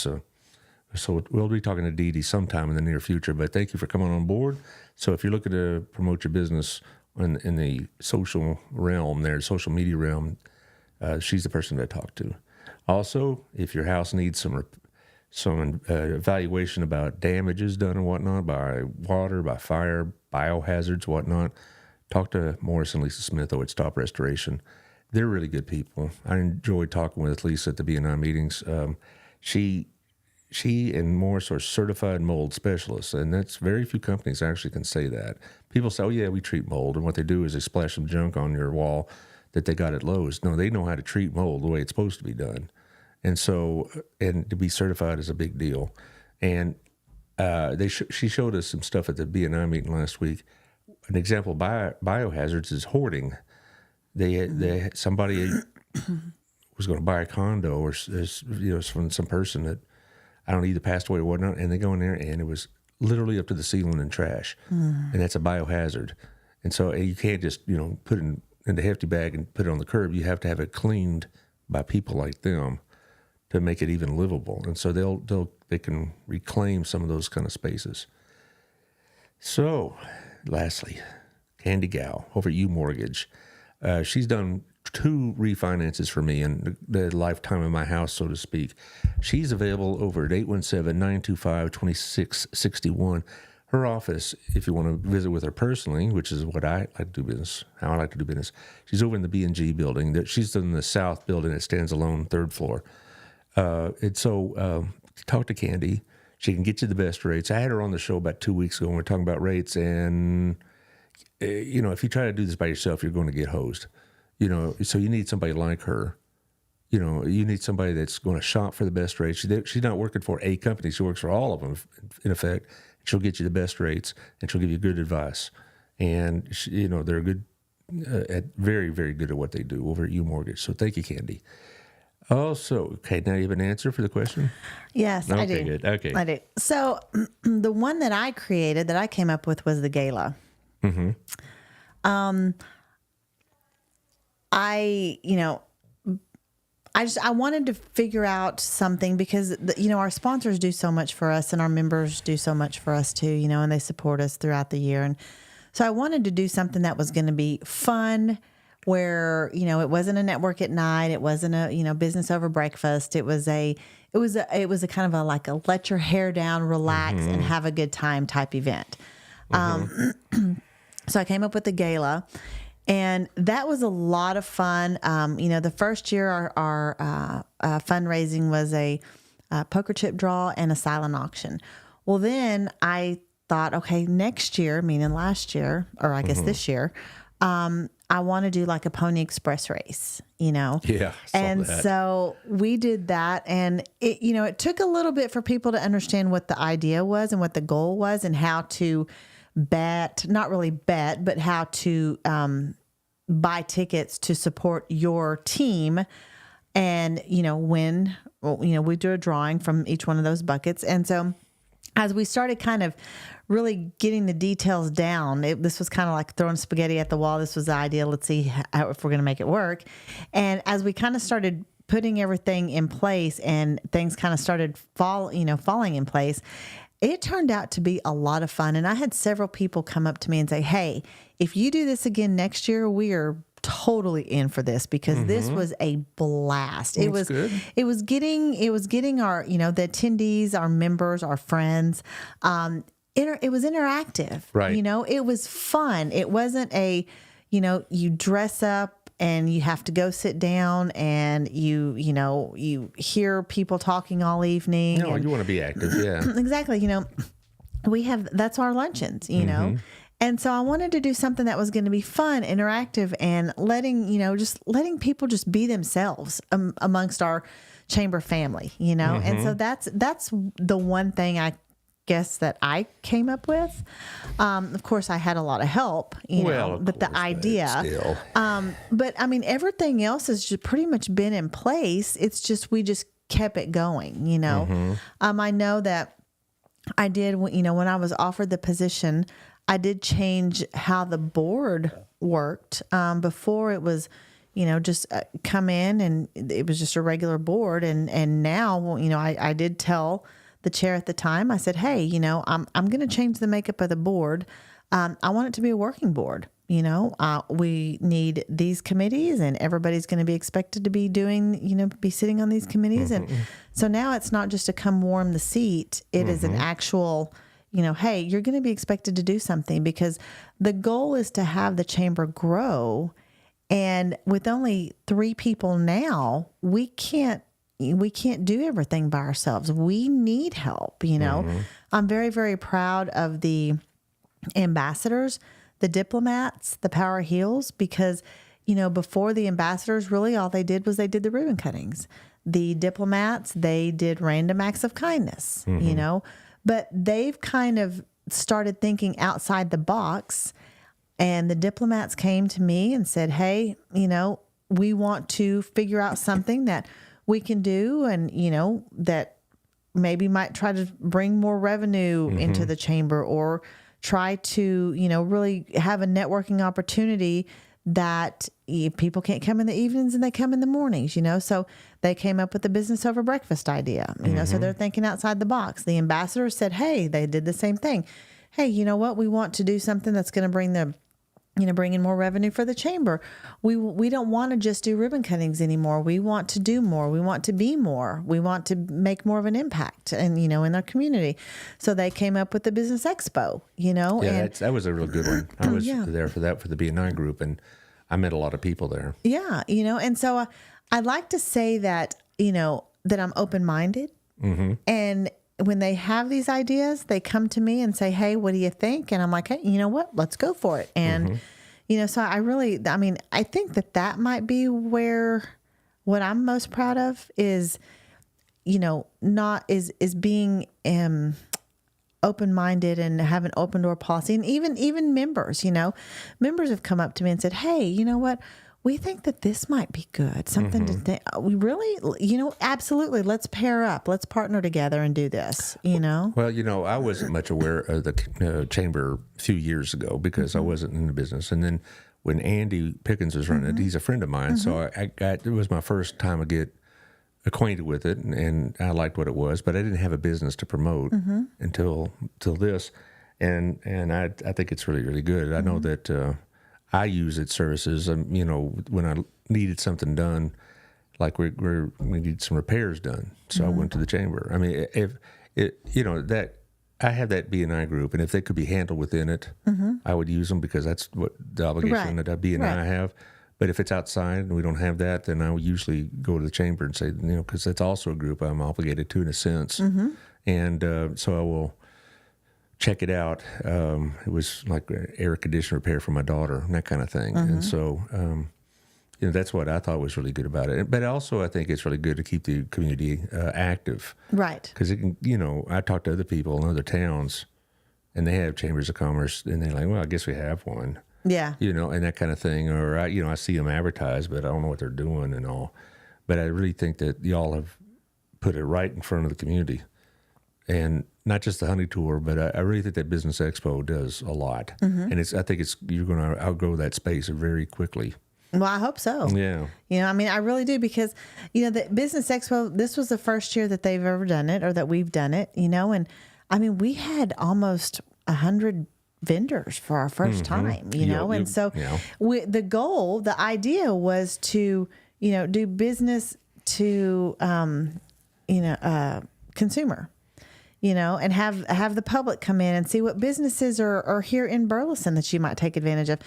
so we'll be talking to Dee Dee sometime in the near future. But thank you for coming on board. So if you're looking to promote your business in the social realm, there, social media realm, she's the person to talk to. Also, if your house needs some evaluation about damages done and whatnot by water, by fire, biohazards, whatnot, talk to Morris and Lisa Smith over at Stop Restoration. They're really good people. I enjoy talking with Lisa at the B&I meetings. She and Morris are certified mold specialists, and that's very few companies actually can say that. People say, oh, yeah, we treat mold, and what they do is they splash some junk on your wall that they got at Lowe's. No, they know how to treat mold the way it's supposed to be done. And so, and to be certified is a big deal. And she showed us some stuff at the B&I meeting last week. An example of biohazards is hoarding. Somebody was going to buy a condo or from some person that I don't know, either passed away or whatnot, and they go in there and it was literally up to the ceiling in trash, and that's a biohazard. And so you can't just put it in the hefty bag and put it on the curb. You have to have it cleaned by people like them to make it even livable. And so they can reclaim some of those kind of spaces. So, lastly, Candy Gal over at U Mortgage. She's done 2 refinances for me in the lifetime of my house, so to speak. She's available over at 817-925-2661. Her office, if you want to visit with her personally, which is what I like to do business, how I like to do business, she's over in the B&G building. She's in the south building that stands alone, 3rd floor. Talk to Candy. She can get you the best rates. I had her on the show about 2 weeks ago, and we're talking about rates. And, if you try to do this by yourself, you're going to get hosed. So you need somebody like her. You need somebody that's going to shop for the best rates. She's not working for a company. She works for all of them, in effect. She'll get you the best rates, and she'll give you good advice. And, they're good, very, very good at what they do over at U Mortgage. So thank you, Candy. Also, okay, now you have an answer for the question? Yes, okay, I do. Good. Okay. I do. So the one that I created, that I came up with, was the gala. Mm-hmm. I wanted to figure out something because, our sponsors do so much for us and our members do so much for us too, and they support us throughout the year. And so I wanted to do something that was going to be fun, where, it wasn't a network at night. It wasn't a, business over breakfast. It was a kind of like a let your hair down, relax, and have a good time type event. So I came up with the gala, and that was a lot of fun. The first year our fundraising was a poker chip draw and a silent auction. Well, then I thought, okay, next year, meaning last year, or I guess this year, I want to do like a Pony Express race, Yeah. And that. so we did that, and it took a little bit for people to understand what the idea was and what the goal was and how to not really bet, but how to buy tickets to support your team. And, when, we do a drawing from each one of those buckets. And so as we started kind of really getting the details down, this was kind of like throwing spaghetti at the wall. This was the idea. Let's see if we're going to make it work. And as we kind of started putting everything in place and things kind of started falling in place, it turned out to be a lot of fun. And I had several people come up to me and say, hey, if you do this again next year, we are totally in for this, because this was a blast. It was good. It was getting our, the attendees, our members, our friends, it was interactive. Right. It was fun. It wasn't you dress up and you have to go sit down and you hear people talking all evening. No, you want to be active. Yeah. Exactly. That's our luncheons, And so I wanted to do something that was going to be fun, interactive, and letting people just be themselves amongst our chamber family, And so that's the one thing I guess that I came up with. Of course, I had a lot of help, but the idea. But I mean, everything else has just pretty much been in place. It's just we just kept it going, I know that I did, when I was offered the position, I did change how the board worked. Before it was, just come in and it was just a regular board. And now, I did tell the chair at the time, I said, hey, I'm going to change the makeup of the board. I want it to be a working board. We need these committees, and everybody's going to be expected to be doing, be sitting on these committees. And so now it's not just to come warm the seat. It is an actual, hey, you're going to be expected to do something, because the goal is to have the chamber grow. And with only 3 people now, we can't do everything by ourselves. We need help, I'm very, very proud of the ambassadors, the diplomats, the power heels, because, before the ambassadors, really all they did was they did the ribbon cuttings. The diplomats, they did random acts of kindness, but they've kind of started thinking outside the box. And the diplomats came to me and said, hey, we want to figure out something that we can do, and, that maybe might try to bring more revenue into the chamber, or try to, really have a networking opportunity that people can't come in the evenings and they come in the mornings, So they came up with the business over breakfast idea, so they're thinking outside the box. The ambassadors said, hey, they did the same thing. Hey, you know what? We want to do something that's going to bring bring in more revenue for the chamber. We don't want to just do ribbon cuttings anymore. We want to do more. We want to be more. We want to make more of an impact and, in our community. So they came up with the Business Expo, Yeah, and that was a real good one. I was there for that, for the B&I group, and I met a lot of people there. yeah, and so I'd like to say that, that I'm open-minded, and when they have these ideas, they come to me and say, hey, what do you think? And I'm like, hey, you know what? Let's go for it. And, so I think that might be what I'm most proud of is, is being open-minded and have an open door policy. And even members, members have come up to me and said, hey, you know what? We think that this might be good. Something to think. We really, absolutely. Let's pair up. Let's partner together and do this, Well, I wasn't much aware of the chamber a few years ago because I wasn't in the business. And then when Andy Pickens was running it, he's a friend of mine. So it was my first time to get acquainted with it, and I liked what it was, but I didn't have a business to promote until this. And I think it's really, really good. I know that I use its services. You know, when I needed something done, like we need some repairs done, so I went to the chamber. I mean, if it, you know, that I have that B&I group, and if they could be handled within it, I would use them because that's what the obligation that a B&I have. But if it's outside and we don't have that, then I would usually go to the chamber and say, you know, because that's also a group I'm obligated to in a sense. And so I will check it out. It was like air conditioner repair for my daughter and that kind of thing. And so, you know, that's what I thought was really good about it. But also, I think it's really good to keep the community active. Right. Because it can, you know, I talk to other people in other towns, and they have chambers of commerce, and they're like, well, I guess we have one. Yeah. You know, and that kind of thing. Or, I see them advertised, but I don't know what they're doing and all. But I really think that y'all have put it right in front of the community. And not just the honey tour, but I really think that Business Expo does a lot. And I think you're going to outgrow that space very quickly. Well, I hope so. Yeah. You know, I mean, I really do because, you know, the Business Expo, this was the first year that they've ever done it or that we've done it, you know, and I mean, we had almost 100 vendors for our first time, you know, and so the goal, the idea was to, you know, do business to, consumer, you know, and have the public come in and see what businesses are here in Burleson that you might take advantage of.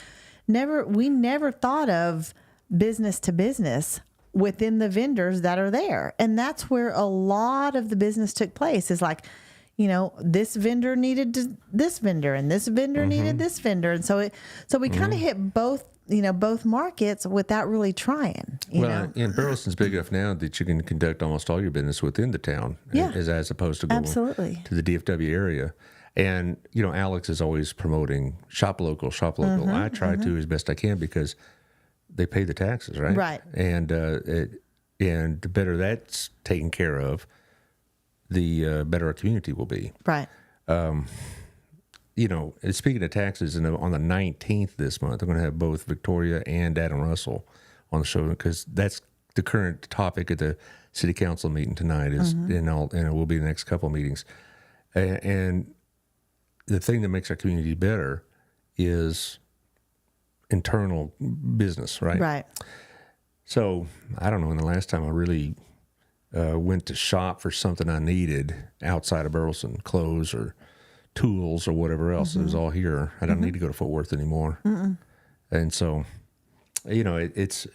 We never thought of business to business within the vendors that are there. And that's where a lot of the business took place is like, you know, this vendor needed this vendor and this vendor needed this vendor. And so we kind of hit both markets without really trying. You know? And Burleson's big enough now that you can conduct almost all your business within the town as opposed to going to the DFW area. And, you know, Alex is always promoting shop local. I try to as best I can because they pay the taxes, right? Right. And the better that's taken care of, the better our community will be. Right. You know, speaking of taxes, on the 19th this month, I'm going to have both Victoria and Adam Russell on the show because that's the current topic at the city council meeting tonight is, and it will be the next couple of meetings. And the thing that makes our community better is internal business, right? Right. So I don't know when the last time I really went to shop for something I needed outside of Burleson, clothes or tools or whatever else. It was all here. I don't need to go to Fort Worth anymore. And so, you know, it's,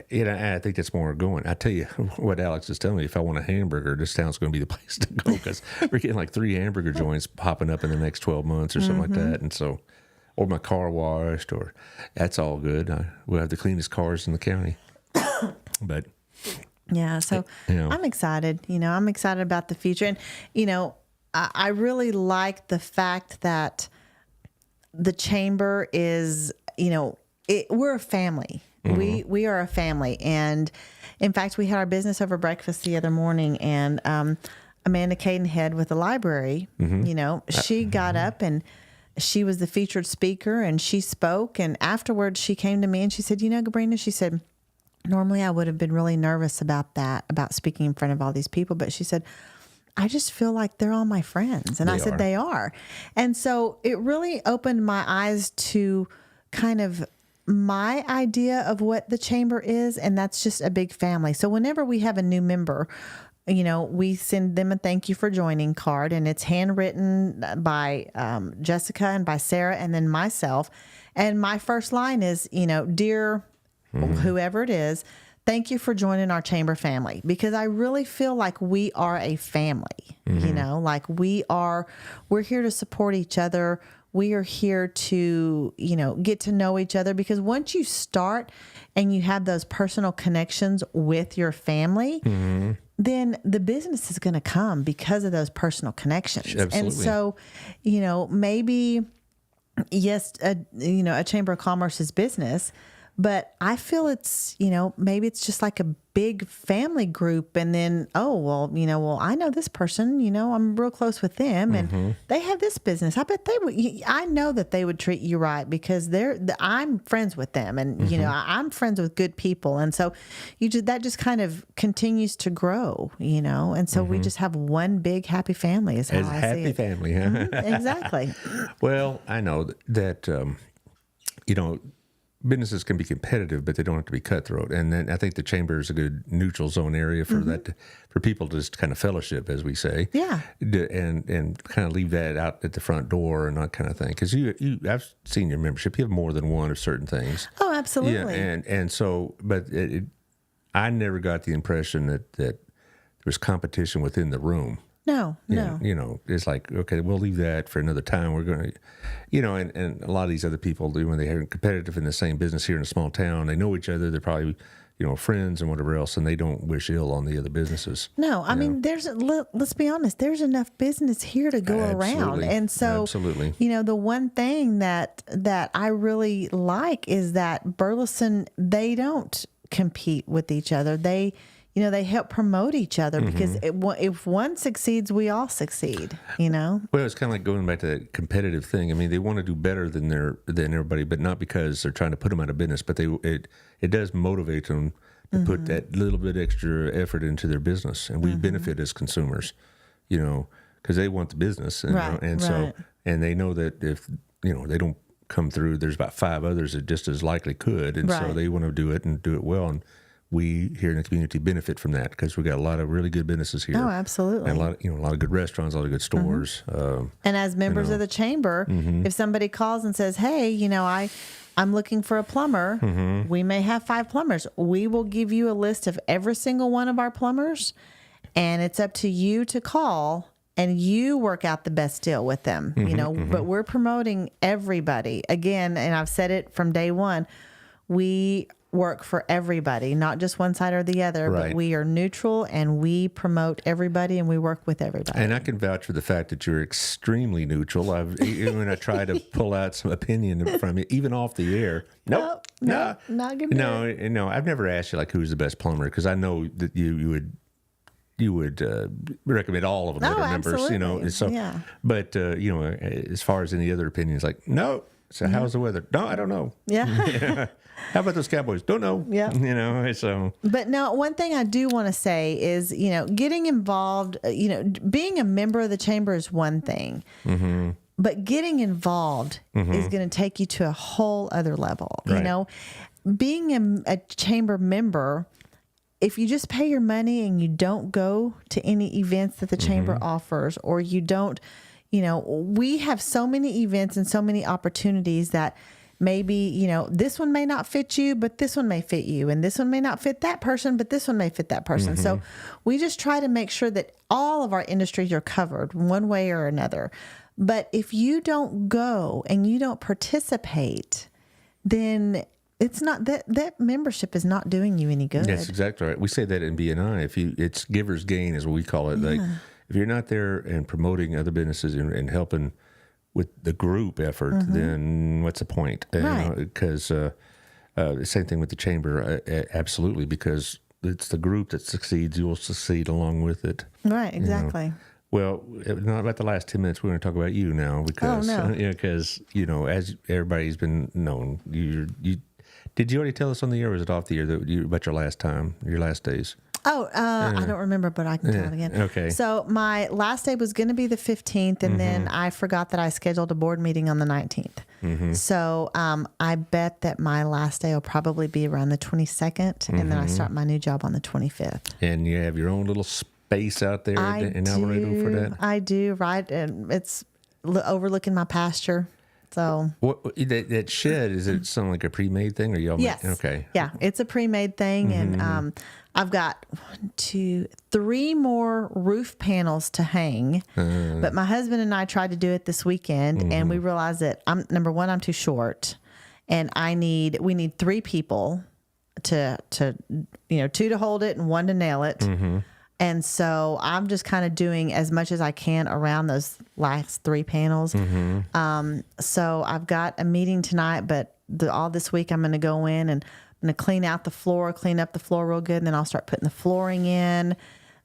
you know, I think that's more going. I tell you what Alex is telling me, if I want a hamburger, this town's going to be the place to go because we're getting like 3 hamburger joints popping up in the next 12 months or something like that. And so, or my car washed, or that's all good. We'll have the cleanest cars in the county. But yeah, so I'm excited. You know, I'm excited about the future. And, you know, I really like the fact that the chamber is, you know, we're a family. We are a family. And in fact, we had our business over breakfast the other morning, and Amanda Cadenhead with the library, you know, she got up and she was the featured speaker and she spoke. And afterwards she came to me and she said, you know, Gabrina, she said, normally I would have been really nervous about speaking in front of all these people. But she said, I just feel like they're all my friends. And I said, they are. And so it really opened my eyes to kind of my idea of what the chamber is. And that's just a big family. So whenever we have a new member, you know, we send them a thank you for joining card, and it's handwritten by Jessica and by Sarah and then myself. And my first line is, you know, dear whoever it is, thank you for joining our chamber family, because I really feel like we are a family, you know, like we're here to support each other. We are here to, you know, get to know each other, because once you start and you have those personal connections with your family, then the business is going to come because of those personal connections. Absolutely. And so, you know, maybe, yes, a chamber of commerce is business, but I feel it's, you know, maybe it's just like a big family group. And then, I know this person, you know, I'm real close with them and they have this business. I bet they would, I know that they would treat you right, because I'm friends with them, and, you know, I'm friends with good people. And so that just kind of continues to grow, you know? And so we just have one big happy family is how I see it. Happy family, huh? Exactly. Well, I know that, you know, businesses can be competitive, but they don't have to be cutthroat. And then I think the chamber is a good neutral zone area for that, for people to just kind of fellowship, as we say. Yeah. And kind of leave that out at the front door and that kind of thing. Because I've seen your membership. You have more than one of certain things. Oh, absolutely. Yeah, and so, but I never got the impression that there was competition within the room. No. It's like, okay, we'll leave that for another time. We're going to, and a lot of these other people, when they're competitive in the same business here in a small town, they know each other. They're probably, friends and whatever else, and they don't wish ill on the other businesses. No, I mean, let's be honest, there's enough business here to go around. And so, absolutely. The one thing that I really like is that Burleson, they don't compete with each other. They help promote each other because if one succeeds, we all succeed, Well, it's kind of like going back to that competitive thing. I mean, they want to do better than everybody, but not because they're trying to put them out of business, but it does motivate them to put that little bit extra effort into their business. And we benefit as consumers, because they want the business. And so they know that if, they don't come through, there's about 5 others that just as likely could. And so they want to do it and do it well. And we here in the community benefit from that because we got a lot of really good businesses here. Oh, absolutely. And a lot of good restaurants, a lot of good stores. And as members of the chamber, if somebody calls and says, hey, I'm looking for a plumber, we may have 5 plumbers. We will give you a list of every single one of our plumbers, and it's up to you to call and you work out the best deal with them, but we're promoting everybody. Again, and I've said it from day one, we work for everybody, not just one side or the other, but we are neutral and we promote everybody and we work with everybody. And I can vouch for the fact that you're extremely neutral. When I try to pull out some opinion from you, even off the air. Nope. No, not good. No, I've never asked you who's the best plumber because I know that you would recommend all of them that are members, absolutely. So, yeah. But as far as any other opinions, no. So how's the weather? No, I don't know. Yeah. How about those Cowboys? Don't know. Yeah. So. But no, one thing I do want to say is, getting involved, being a member of the chamber is one thing. But getting involved is going to take you to a whole other level. Right. Being a chamber member, if you just pay your money and you don't go to any events that the chamber offers, or you don't, we have so many events and so many opportunities that maybe, this one may not fit you, but this one may fit you. And this one may not fit that person, but this one may fit that person. So we just try to make sure that all of our industries are covered one way or another. But if you don't go and you don't participate, then it's not that membership is not doing you any good. That's exactly right. We say that in BNI. It's giver's gain, as we call it. Yeah. Like if you're not there and promoting other businesses and helping with the group effort, then what's the point? Right. Because same thing with the chamber, absolutely, because it's the group that succeeds, you'll succeed along with it. Right, exactly. Well, not about the last 10 minutes. We're going to talk about you now because, as everybody's been known, did you already tell us on the air, or was it off the air, about your last days? Oh, I don't remember, but I can tell it again. Okay. So my last day was going to be the 15th, and then I forgot that I scheduled a board meeting on the 19th. So I bet that my last day will probably be around the 22nd, and then I start my new job on the 25th. And you have your own little space out there in Alvarado for that? I do, right? And it's overlooking my pasture. So that shed, is it something like a pre-made thing, or y'all? Yes. Okay. Yeah, it's a pre-made thing, and I've got 1, 2, 3 more roof panels to hang. But my husband and I tried to do it this weekend, and we realized that number one, I'm too short, and we need 3 people to 2 to hold it and 1 to nail it. And so I'm just kind of doing as much as I can around those last 3 panels. So I've got a meeting tonight, but all this week I'm going to go in and I'm going to clean up the floor real good. And then I'll start putting the flooring in.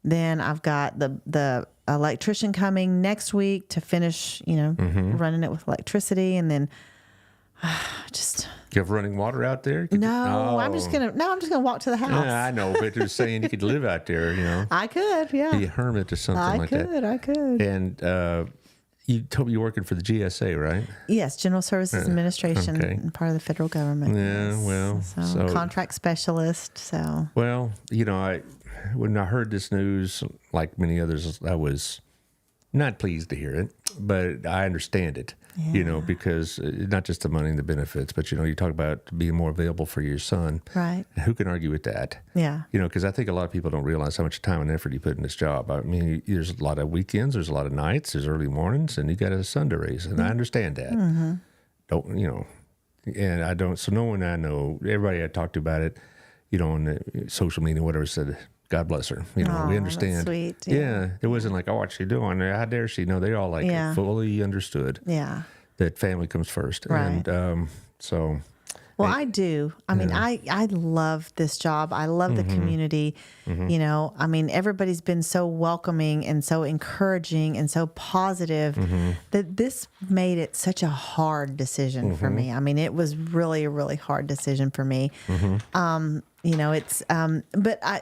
Then I've got the electrician coming next week to finish, running it with electricity. And then just... You have running water out there? I'm just gonna walk to the house. Yeah, I know, but you're saying you could live out there, I could, yeah. Be a hermit or something like that. I could. And you told me you're working for the GSA, right? Yes, General Services Administration, okay. and part of the federal government. Yeah, yes. well, so contract specialist. So well, when I heard this news, like many others, I was not pleased to hear it, but I understand it. Because not just the money and the benefits, but you talk about being more available for your son. Right. And who can argue with that? Yeah. Because I think a lot of people don't realize how much time and effort you put in this job. I mean, there's a lot of weekends, there's a lot of nights, there's early mornings, and you got a son to raise, and I understand that. Mm-hmm. And I don't. So no one I know, everybody I talked to about it, on the social media, whatever, said, God bless her. We understand. That's sweet. Yeah. It wasn't like, what's she doing? How dare she? No, they all fully understood. Yeah. That family comes first. Right. And so. Well, I do. I mean, I love this job. I love the community. I mean, everybody's been so welcoming and so encouraging and so positive that this made it such a hard decision for me. I mean, it was really a really hard decision for me. But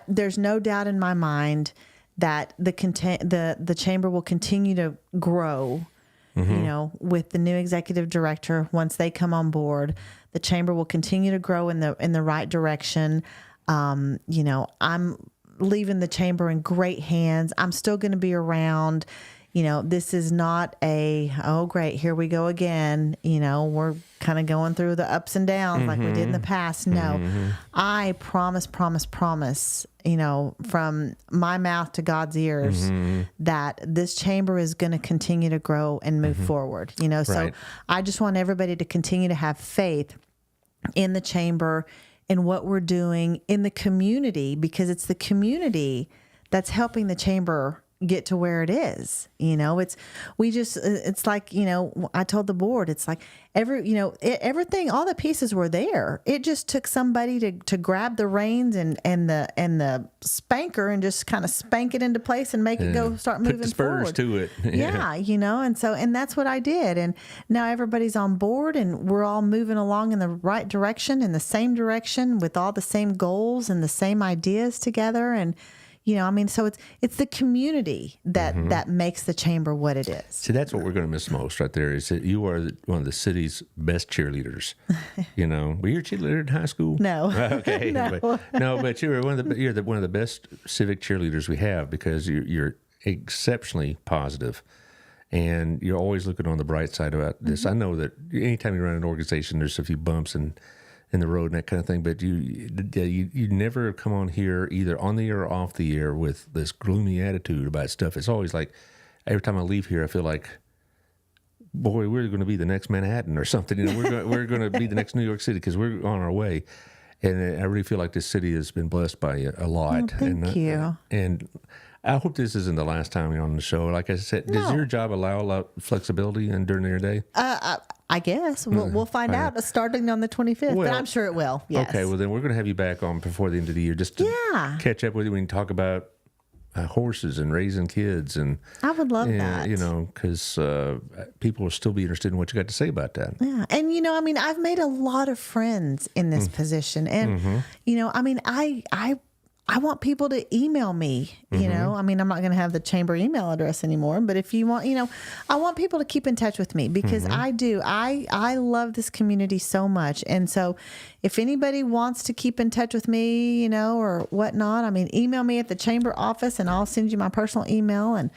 there's no doubt in my mind that the chamber will continue to grow. With the new executive director, once they come on board, the chamber will continue to grow in the right direction. I'm leaving the chamber in great hands. I'm still going to be around. This is not great, here we go again. We're kind of going through the ups and downs like we did in the past. No, I promise, from my mouth to God's ears that this chamber is going to continue to grow and move forward. So Right. I just want everybody to continue to have faith in the chamber, in what we're doing in the community, because it's the community that's helping the chamber get to where it is. It's like, I told the board, it's like everything, all the pieces were there. It just took somebody to grab the reins and the spanker and just kind of spank it into place and make it start moving Put the spurs forward. to it. And that's what I did. And now everybody's on board and we're all moving along in the right direction, in the same direction, with all the same goals and the same ideas together. And so it's the community that makes the chamber what it is. See, that's what we're going to miss most right there, is that you are one of the city's best cheerleaders. Were you a cheerleader in high school? No. Okay. No. But you're one of the best civic cheerleaders we have, because you're exceptionally positive, and you're always looking on the bright side about this. I know that anytime you run an organization, there's a few bumps in the road and that kind of thing, but you never come on here, either on the air or off the air, with this gloomy attitude about stuff. It's always like, every time I leave here, I feel like, boy, we're going to be the next Manhattan or something. We're going to be the next New York City, because we're on our way. And I really feel like this city has been blessed by you a lot. Thank you. And I hope this isn't the last time you're on the show. Like I said, does your job allow a lot of flexibility during your day? I guess we'll find out starting on the 25th, but I'm sure it will. Yes. Okay, well then we're going to have you back on before the end of the year, just to catch up with you. We can talk about horses and raising kids, and I would love that. Because people will still be interested in what you got to say about that. Yeah, and I've made a lot of friends in this position, and I want people to email me, I'm not going to have the chamber email address anymore, but if you want, I want people to keep in touch with me, because I love this community so much. And so if anybody wants to keep in touch with me, or whatnot, email me at the chamber office and I'll send you my personal email, and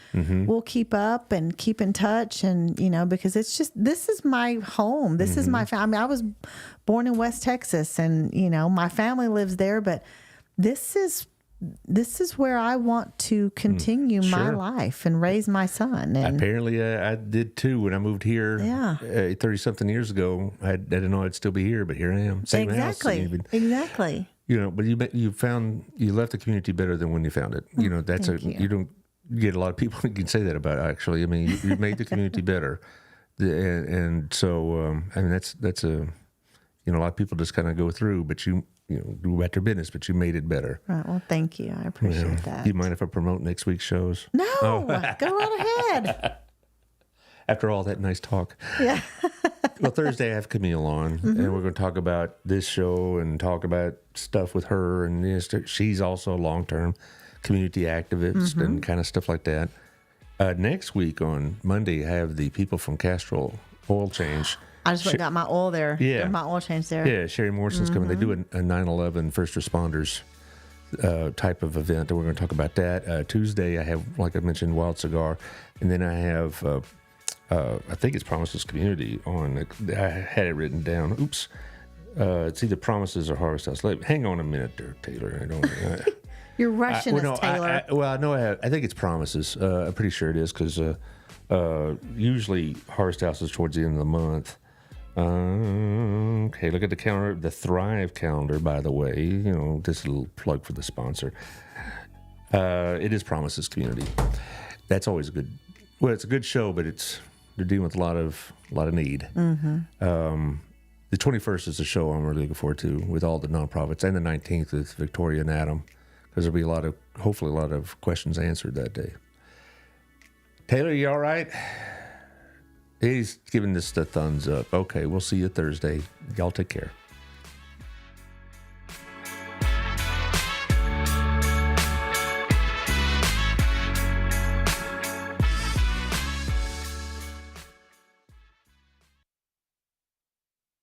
we'll keep up and keep in touch. And, because this is my home. This is my family. I was born in West Texas, and, my family lives there, but this is where I want to continue my life and raise my son. And apparently, I did too when I moved here. 30-something years ago. I didn't know I'd still be here, but here I am. Same house. Exactly. But you left the community better than when you found it. You don't get a lot of people who can say that about it, actually. You made the community better, and so that's a lot of people just kind of go through, but you do about your business, but you made it better. Right. Well, thank you. I appreciate that. Do you mind if I promote next week's shows? No, go right ahead. After all that nice talk. Yeah. Well, Thursday I have Camille on, and we're going to talk about this show and talk about stuff with her. And she's also a long-term community activist and kind of stuff like that. Next week on Monday, I have the people from Castrol Oil Change. I just went and got my oil there. Yeah. Got my oil change there. Yeah, Sherry Morrison's coming. They do a 9/11 first responders type of event, and we're going to talk about that. Tuesday, I have, like I mentioned, Wild Cigar, and then I have, I think it's Promises Community on. I had it written down. Oops. It's either Promises or Harvest House. Hang on a minute there, Taylor. I don't. You're rushing us, Taylor. I know I think it's Promises. I'm pretty sure it is because usually Harvest House is towards the end of the month. Okay, look at the calendar. The Thrive calendar, by the way. Just a little plug for the sponsor. It is Promises Community. That's always a good. Well, it's a good show, but they're dealing with a lot of need. Mm-hmm. The 21st is a show I'm really looking forward to with all the nonprofits, and the 19th with Victoria and Adam, because there'll be hopefully a lot of questions answered that day. Taylor, you all right? He's giving this the thumbs up. Okay, we'll see you Thursday. Y'all take care.